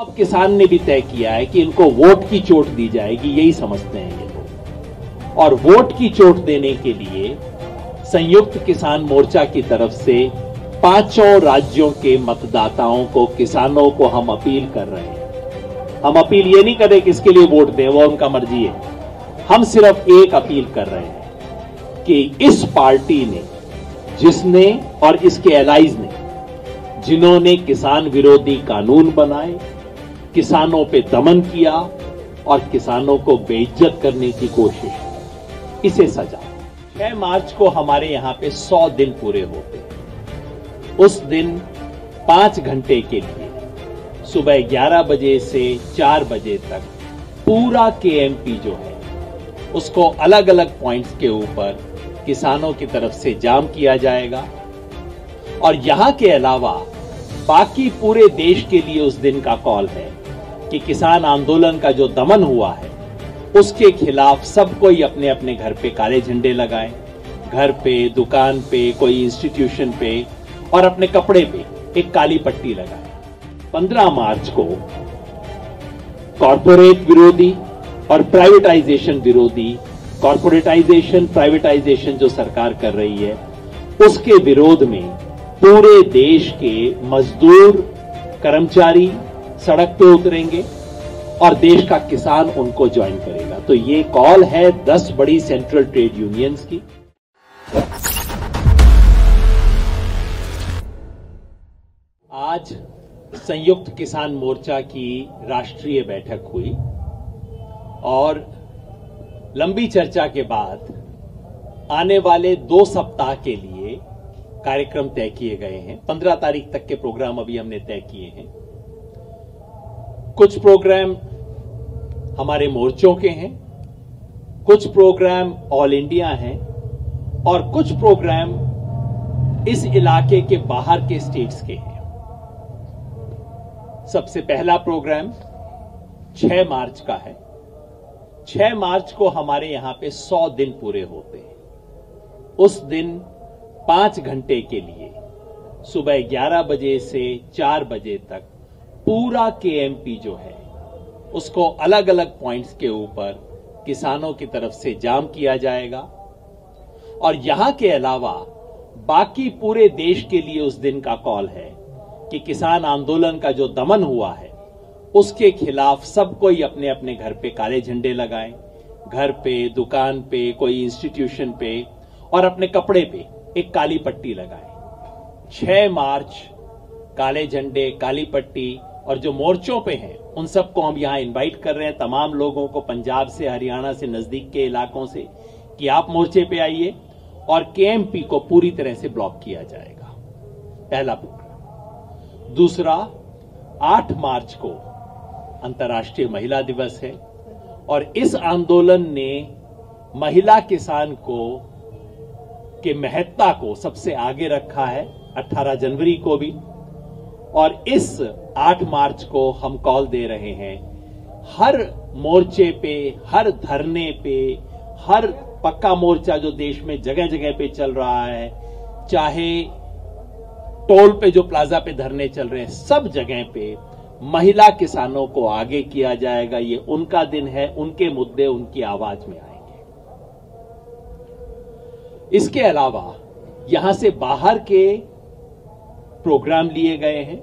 अब किसान ने भी तय किया है कि इनको वोट की चोट दी जाएगी, यही समझते हैं ये लोग। और वोट की चोट देने के लिए संयुक्त किसान मोर्चा की तरफ से पांचों राज्यों के मतदाताओं को, किसानों को हम अपील कर रहे हैं। हम अपील ये नहीं कर रहे कि इसके लिए वोट दें, वो उनका मर्जी है। हम सिर्फ एक अपील कर रहे हैं कि इस पार्टी ने, जिसने और इसके एलाइज ने, जिन्होंने किसान विरोधी कानून बनाए, किसानों पे दमन किया और किसानों को बेइज्जत करने की कोशिश, इसे सजा। 6 मार्च को हमारे यहां पे 100 दिन पूरे होते हैं। उस दिन 5 घंटे के लिए सुबह 11 बजे से 4 बजे तक पूरा केएमपी जो है उसको अलग अलग पॉइंट्स के ऊपर किसानों की तरफ से जाम किया जाएगा। और यहां के अलावा बाकी पूरे देश के लिए उस दिन का कॉल है कि किसान आंदोलन का जो दमन हुआ है उसके खिलाफ सब कोई अपने अपने घर पे काले झंडे लगाए, घर पे, दुकान पे, कोई इंस्टीट्यूशन पे और अपने कपड़े पे एक काली पट्टी लगाए। 15 मार्च को कॉर्पोरेट विरोधी और प्राइवेटाइजेशन विरोधी, कॉर्पोरेटाइजेशन, प्राइवेटाइजेशन जो सरकार कर रही है उसके विरोध में पूरे देश के मजदूर, कर्मचारी सड़क पे उतरेंगे और देश का किसान उनको ज्वाइन करेगा। तो ये कॉल है 10 बड़ी सेंट्रल ट्रेड यूनियंस की। आज संयुक्त किसान मोर्चा की राष्ट्रीय बैठक हुई और लंबी चर्चा के बाद आने वाले 2 सप्ताह के लिए कार्यक्रम तय किए गए हैं। 15 तारीख तक के प्रोग्राम अभी हमने तय किए हैं। कुछ प्रोग्राम हमारे मोर्चों के हैं, कुछ प्रोग्राम ऑल इंडिया हैं और कुछ प्रोग्राम इस इलाके के बाहर के स्टेट्स के हैं। सबसे पहला प्रोग्राम 6 मार्च का है। 6 मार्च को हमारे यहां पे 100 दिन पूरे होते हैं। उस दिन 5 घंटे के लिए सुबह 11 बजे से 4 बजे तक पूरा केएमपी जो है उसको अलग अलग पॉइंट्स के ऊपर किसानों की तरफ से जाम किया जाएगा। और यहां के अलावा बाकी पूरे देश के लिए उस दिन का कॉल है कि किसान आंदोलन का जो दमन हुआ है उसके खिलाफ सब कोई अपने अपने घर पे काले झंडे लगाएं, घर पे, दुकान पे, कोई इंस्टीट्यूशन पे और अपने कपड़े पे एक काली पट्टी लगाएं। 6 मार्च काले झंडे, काली पट्टी और जो मोर्चों पे हैं उन सबको हम यहां इनवाइट कर रहे हैं, तमाम लोगों को पंजाब से, हरियाणा से, नजदीक के इलाकों से, कि आप मोर्चे पे आइए और केएमपी को पूरी तरह से ब्लॉक किया जाएगा। पहला प्रोग्राम। दूसरा, 8 मार्च को अंतर्राष्ट्रीय महिला दिवस है और इस आंदोलन ने महिला किसान को के महत्ता को सबसे आगे रखा है, 18 जनवरी को भी। और इस 8 मार्च को हम कॉल दे रहे हैं, हर मोर्चे पे, हर धरने पे, हर पक्का मोर्चा जो देश में जगह जगह पे चल रहा है, चाहे टोल पे जो प्लाजा पे धरने चल रहे हैं, सब जगह पे महिला किसानों को आगे किया जाएगा। ये उनका दिन है, उनके मुद्दे उनकी आवाज में आएंगे। इसके अलावा यहां से बाहर के प्रोग्राम लिए गए हैं।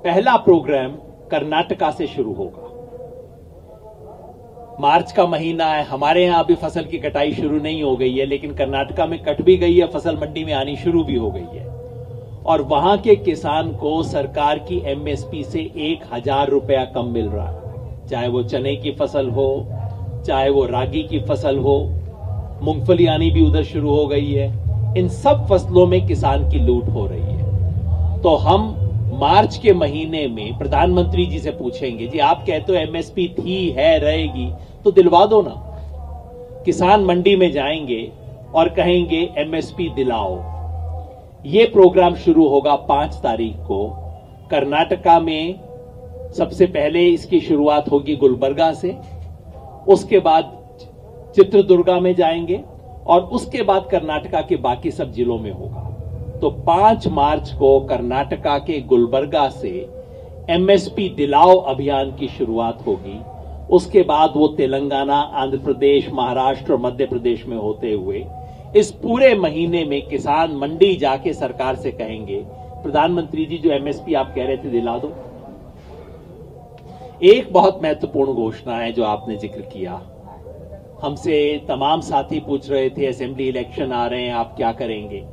पहला प्रोग्राम कर्नाटका से शुरू होगा। मार्च का महीना है, हमारे यहां अभी फसल की कटाई शुरू नहीं हो गई है, लेकिन कर्नाटका में कट भी गई है, फसल मंडी में आनी शुरू भी हो गई है। और वहां के किसान को सरकार की एमएसपी से 1000 रुपया कम मिल रहा है, चाहे वो चने की फसल हो, चाहे वो रागी की फसल हो, मूंगफली आनी भी उधर शुरू हो गई है। इन सब फसलों में किसान की लूट हो रही है। तो हम मार्च के महीने में प्रधानमंत्री जी से पूछेंगे, जी आप कहते हो एमएसपी थी, है, रहेगी, तो दिलवा दो ना। किसान मंडी में जाएंगे और कहेंगे एमएसपी दिलाओ। ये प्रोग्राम शुरू होगा 5 तारीख को कर्नाटका में। सबसे पहले इसकी शुरुआत होगी गुलबर्गा से, उसके बाद चित्रदुर्गा में जाएंगे और उसके बाद कर्नाटका के बाकी सब जिलों में होगा। तो 5 मार्च को कर्नाटका के गुलबर्गा से एमएसपी दिलाओ अभियान की शुरुआत होगी। उसके बाद वो तेलंगाना, आंध्र प्रदेश, महाराष्ट्र और मध्य प्रदेश में होते हुए इस पूरे महीने में किसान मंडी जाके सरकार से कहेंगे, प्रधानमंत्री जी जो एमएसपी आप कह रहे थे दिला दो। एक बहुत महत्वपूर्ण घोषणा है जो आपने जिक्र किया, हमसे तमाम साथी पूछ रहे थे असेंबली इलेक्शन आ रहे हैं आप क्या करेंगे।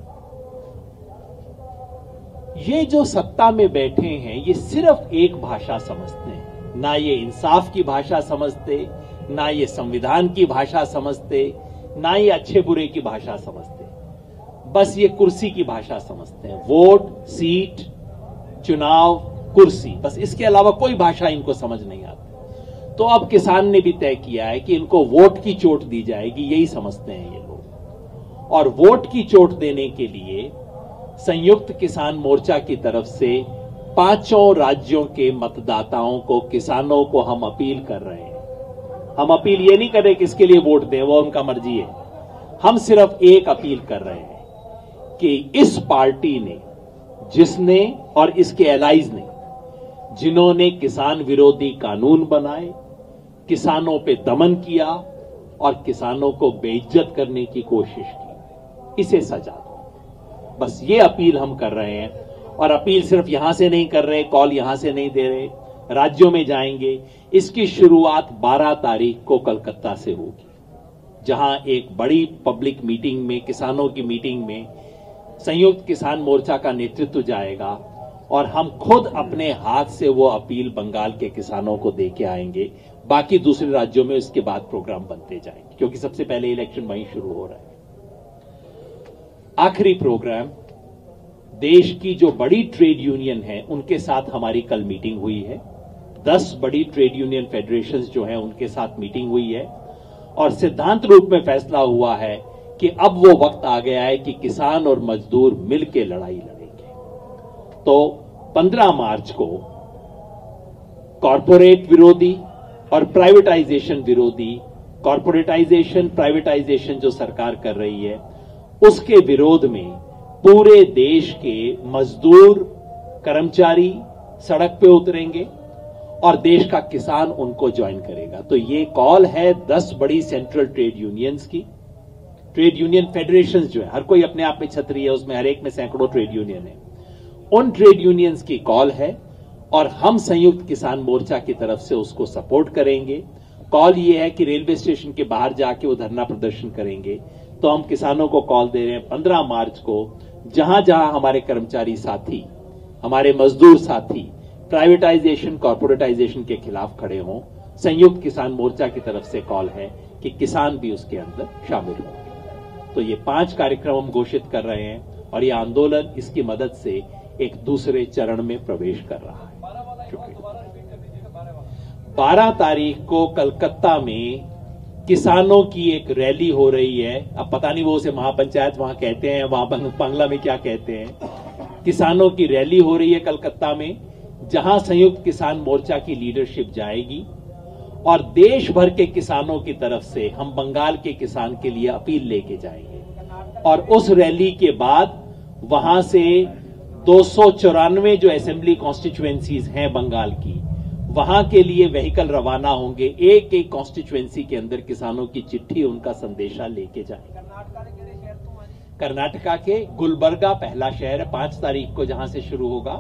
ये जो सत्ता में बैठे हैं ये सिर्फ एक भाषा समझते हैं, ना ये इंसाफ की भाषा समझते, ना ये संविधान की भाषा समझते, ना ये अच्छे बुरे की भाषा समझते, बस ये कुर्सी की भाषा समझते हैं। वोट, सीट, चुनाव, कुर्सी, बस इसके अलावा कोई भाषा इनको समझ नहीं आती। तो अब किसान ने भी तय किया है कि इनको वोट की चोट दी जाएगी, यही समझते हैं ये लोग। और वोट की चोट देने के लिए संयुक्त किसान मोर्चा की तरफ से 5 राज्यों के मतदाताओं को, किसानों को हम अपील कर रहे हैं। हम अपील ये नहीं कर रहे कि इसके लिए वोट दें, वो उनका मर्जी है। हम सिर्फ एक अपील कर रहे हैं कि इस पार्टी ने, जिसने और इसके एलाइज ने, जिन्होंने किसान विरोधी कानून बनाए, किसानों पे दमन किया और किसानों को बेइज्जत करने की कोशिश की, इसे सजा दो। बस ये अपील हम कर रहे हैं। और अपील सिर्फ यहां से नहीं कर रहे, कॉल यहां से नहीं दे रहे, राज्यों में जाएंगे। इसकी शुरुआत 12 तारीख को कलकत्ता से होगी, जहां एक बड़ी पब्लिक मीटिंग में, किसानों की मीटिंग में संयुक्त किसान मोर्चा का नेतृत्व जाएगा और हम खुद अपने हाथ से वो अपील बंगाल के किसानों को दे के आएंगे। बाकी दूसरे राज्यों में इसके बाद प्रोग्राम बनते जाएंगे, क्योंकि सबसे पहले इलेक्शन वहीं शुरू हो रहा है। आखिरी प्रोग्राम, देश की जो बड़ी ट्रेड यूनियन है उनके साथ हमारी कल मीटिंग हुई है। 10 बड़ी ट्रेड यूनियन फेडरेशंस जो हैं उनके साथ मीटिंग हुई है और सिद्धांत रूप में फैसला हुआ है कि अब वो वक्त आ गया है कि किसान और मजदूर मिलकर लड़ाई लड़ेंगे। तो 15 मार्च को कॉरपोरेट विरोधी और प्राइवेटाइजेशन विरोधी, कॉरपोरेटाइजेशन, प्राइवेटाइजेशन जो सरकार कर रही है उसके विरोध में पूरे देश के मजदूर, कर्मचारी सड़क पे उतरेंगे और देश का किसान उनको ज्वाइन करेगा। तो ये कॉल है 10 बड़ी सेंट्रल ट्रेड यूनियंस की। ट्रेड यूनियन फेडरेशंस जो है, हर कोई अपने आप में छतरी है, उसमें हर एक में सैकड़ों ट्रेड यूनियन है। उन ट्रेड यूनियंस की कॉल है और हम संयुक्त किसान मोर्चा की तरफ से उसको सपोर्ट करेंगे। कॉल ये है कि रेलवे स्टेशन के बाहर जाके वो धरना प्रदर्शन करेंगे। तो हम किसानों को कॉल दे रहे हैं 15 मार्च को, जहां जहां हमारे कर्मचारी साथी, हमारे मजदूर साथी प्राइवेटाइजेशन, कॉर्पोरेटाइजेशन के खिलाफ खड़े हों, संयुक्त किसान मोर्चा की तरफ से कॉल है कि किसान भी उसके अंदर शामिल हों। तो ये 5 कार्यक्रम हम घोषित कर रहे हैं और ये आंदोलन इसकी मदद से एक दूसरे चरण में प्रवेश कर रहा है। शुक्रिया। 12 तारीख को कलकत्ता में किसानों की एक रैली हो रही है। अब पता नहीं वो उसे महापंचायत वहां कहते हैं, वहां बांग्ला में क्या कहते हैं। किसानों की रैली हो रही है कलकत्ता में, जहां संयुक्त किसान मोर्चा की लीडरशिप जाएगी और देश भर के किसानों की तरफ से हम बंगाल के किसान के लिए अपील लेके जाएंगे। और उस रैली के बाद वहां से 294 जो असेंबली कॉन्स्टिट्यूएंसीज हैं बंगाल की, वहां के लिए व्हीकल रवाना होंगे। एक एक कॉन्स्टिट्यूएंसी के अंदर किसानों की चिट्ठी, उनका संदेशा लेके जाएंगे। कर्नाटका के गुलबर्गा पहला शहर है 5 तारीख को, जहां से शुरू होगा,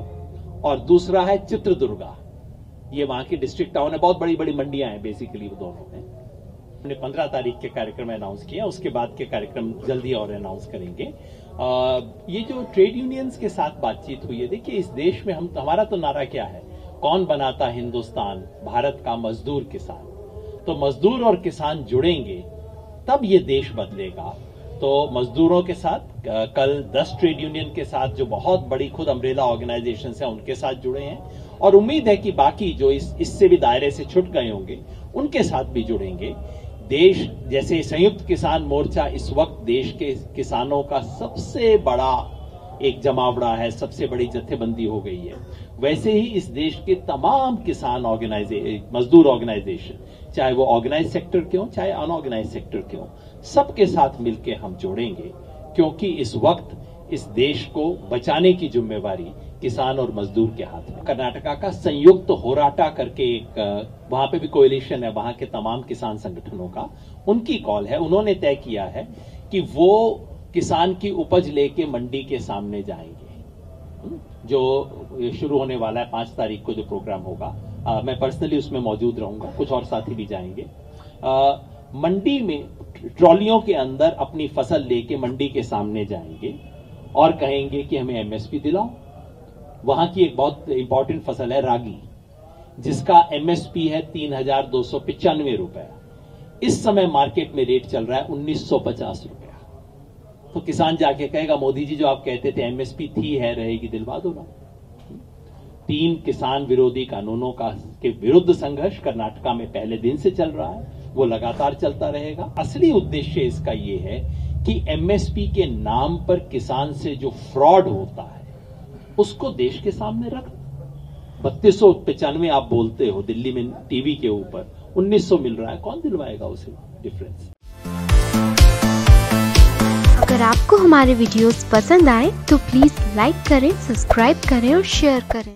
और दूसरा है चित्रदुर्गा। ये वहां की डिस्ट्रिक्ट टाउन है, बहुत बड़ी बड़ी मंडियां हैं बेसिकली वो दोनों में। हमने 15 तारीख के कार्यक्रम अनाउंस किया, उसके बाद के कार्यक्रम जल्दी और अनाउंस करेंगे। ये जो ट्रेड यूनियंस के साथ बातचीत हुई है, देखिए इस देश में हमारा तो नारा क्या है, कौन बनाता हिंदुस्तान, भारत का मजदूर किसान। तो मजदूर और किसान जुड़ेंगे तब ये देश बदलेगा। तो मजदूरों के साथ कल 10 ट्रेड यूनियन के साथ, जो बहुत बड़ी खुद अम्ब्रेला ऑर्गेनाइजेशन है, उनके साथ जुड़े हैं और उम्मीद है कि बाकी जो इससे भी दायरे से छूट गए होंगे उनके साथ भी जुड़ेंगे। देश, जैसे संयुक्त किसान मोर्चा इस वक्त देश के किसानों का सबसे बड़ा एक जमावड़ा है, सबसे बड़ी जत्थेबंदी हो गई है, वैसे ही इस देश के तमाम किसान मजदूर ऑर्गेनाइजेशन, चाहे वो ऑर्गेनाइज सेक्टर के हों चाहे अनऑर्गेनाइज सेक्टर के हों, सबके साथ मिलकर हम जोड़ेंगे। क्योंकि इस वक्त इस देश को बचाने की जिम्मेवारी किसान और मजदूर के हाथ में। कर्नाटका का संयुक्त होराटा करके एक वहां पे भी कोएलिशन है वहां के तमाम किसान संगठनों का, उनकी कॉल है। उन्होंने तय किया है कि वो किसान की उपज लेके मंडी के सामने जाएंगे। जो शुरू होने वाला है 5 तारीख को जो प्रोग्राम होगा, मैं पर्सनली उसमें मौजूद रहूंगा, कुछ और साथी भी जाएंगे। मंडी में ट्रॉलियों के अंदर अपनी फसल लेके मंडी के सामने जाएंगे और कहेंगे कि हमें एमएसपी दिलाओ। वहां की एक बहुत इंपॉर्टेंट फसल है रागी, जिसका एमएसपी है 3,295 रुपया। इस समय मार्केट में रेट चल रहा है 1,950 रुपया। तो किसान जाके कहेगा मोदी जी जो आप कहते थे एमएसपी थी है रहेगी, दिलवा दो ना। 3 किसान विरोधी कानूनों का के विरुद्ध संघर्ष कर्नाटका में पहले दिन से चल रहा है, वो लगातार चलता रहेगा। असली उद्देश्य इसका ये है कि एमएसपी के नाम पर किसान से जो फ्रॉड होता है उसको देश के सामने रख। 3295 आप बोलते हो दिल्ली में टीवी के ऊपर, 1900 मिल रहा है, कौन दिलवाएगा उसे डिफरेंस? अगर आपको हमारे वीडियोस पसंद आए तो प्लीज लाइक करें, सब्सक्राइब करें और शेयर करें।